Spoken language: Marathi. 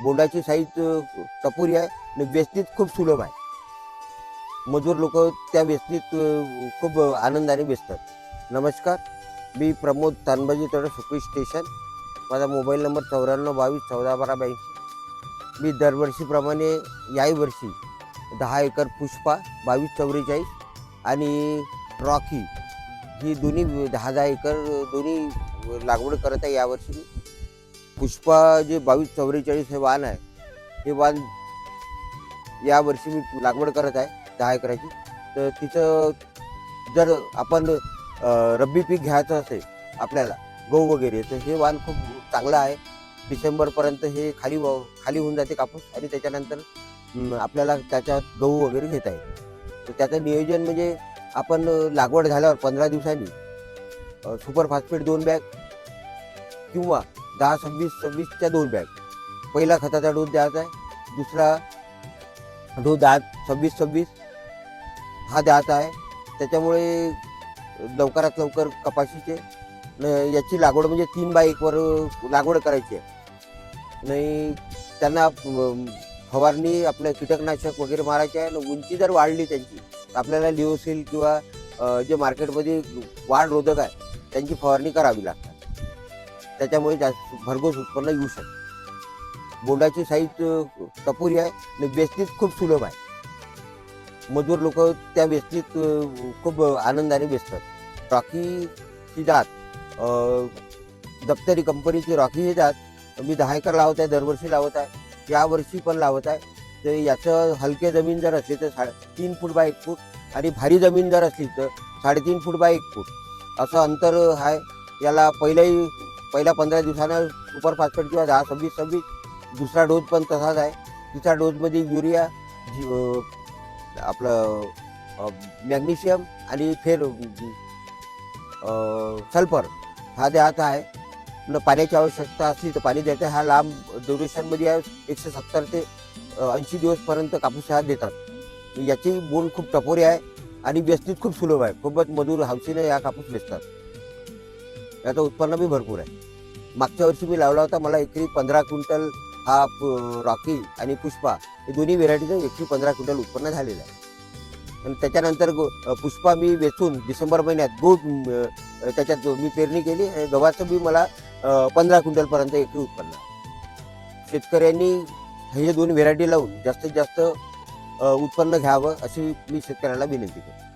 बोंडाची साईज टपोरी आहे आणि वेचणीत खूप सुलभ आहे. मजूर लोक त्या वेचणीत खूप आनंदाने वेचतात. नमस्कार, मी प्रमोद तानबाजी तळ सुकळी स्टेशन. माझा मोबाईल नंबर 9422141282. मी दरवर्षीप्रमाणे याही वर्षी 10 एकर पुष्पा 2244 आणि रॉकी ही दोन्ही 10-10 एकर दोन्ही लागवड करत आहे. यावर्षी मी पुष्पा जे 2244 हे वाण आहे, हे वाण यावर्षी मी लागवड करत आहे 10 एकराची. तर तिचं जर आपण रब्बी पीक घ्यायचं असेल आपल्याला, गहू वगैरे, तर हे वाण खूप चांगलं आहे. डिसेंबरपर्यंत हे खाली होऊन जाते कापूस आणि त्याच्यानंतर आपल्याला त्याच्यात गहू वगैरे घेता येते. तर त्याचं नियोजन म्हणजे आपण लागवड झाल्यावर 15 दिवसांनी सुपर फॉस्फेट 2 बॅग किंवा 10-26-26च्या 2 बॅग पहिला खताचा डोस द्यायचा आहे. दुसरा डोस 10-26-26 हा द्यायचा आहे. त्याच्यामुळे लवकरात लवकर कपाशीचे याची लागवड म्हणजे 3x1 वर लागवड करायची आहे. नाही त्यांना फवारणी आपलं कीटकनाशक वगैरे मारायचे आहे. उंची जर वाढली त्यांची, आपल्याला लिओसिल किंवा जे मार्केटमध्ये वाढ रोधक आहे त्यांची फवारणी करावी लागतात. त्याच्यामुळे जास्त भरघोस उत्पन्न येऊ शकते. बोंडाची साईज टपोरी आहे आणि वेचणीत खूप सुलभ आहे. मजूर लोक त्या वेचणीत खूप आनंदाने वेचतात. रॉकीची जात दप्तरी कंपनीची रॉकी ही जात मी 10 एकर लावत आहे, दरवर्षी लावत आहे, यावर्षी पण लावत आहे. तर याचं हलके जमीन जर असली तर 3 फूट बाय 1 फूट आणि भारी जमीन जर असली तर 3.5 फूट बाय 1 फूट असं अंतर आहे. याला पहिल्या 15 दिवसानं सुपर फॉस्फेट किंवा 10-26-26 दुसरा डोस पण तसाच आहे. तिसऱ्या डोसमध्ये युरिया, आपलं मॅग्नेशियम आणि सल्फर हा द्यायचा आहे. पाण्याची आवश्यकता असली तर पाणी द्यायचं. हा लांब ड्युरेशनमध्ये आहे. 170 ते 80 दिवसपर्यंत कापूस हा देतात. याची बोंड खूप टपोरी आहे आणि वेचणीत खूप सुलभ आहे. खूपच मजूर हौशीने या कापूस वेचतात. याचं उत्पन्न बी भरपूर आहे. मागच्या वर्षी मी लावला होता, मला एकरी 15 क्विंटल हा रॉकी आणि पुष्पा हे दोन्ही व्हेरायटीचं एकरी 15 क्विंटल उत्पन्न झालेलं आहे. आणि त्याच्यानंतर पुष्पा मी वेचून डिसेंबर महिन्यात गहू त्याच्यात मी पेरणी केली आणि गव्हाचं बी मला 15 क्विंटलपर्यंत एकरी उत्पन्न आहे. शेतकऱ्यांनी हे दोन व्हेरायटी लावून जास्तीत जास्त उत्पन्न घ्यावं अशी मी शेतकऱ्याला विनंती करतो.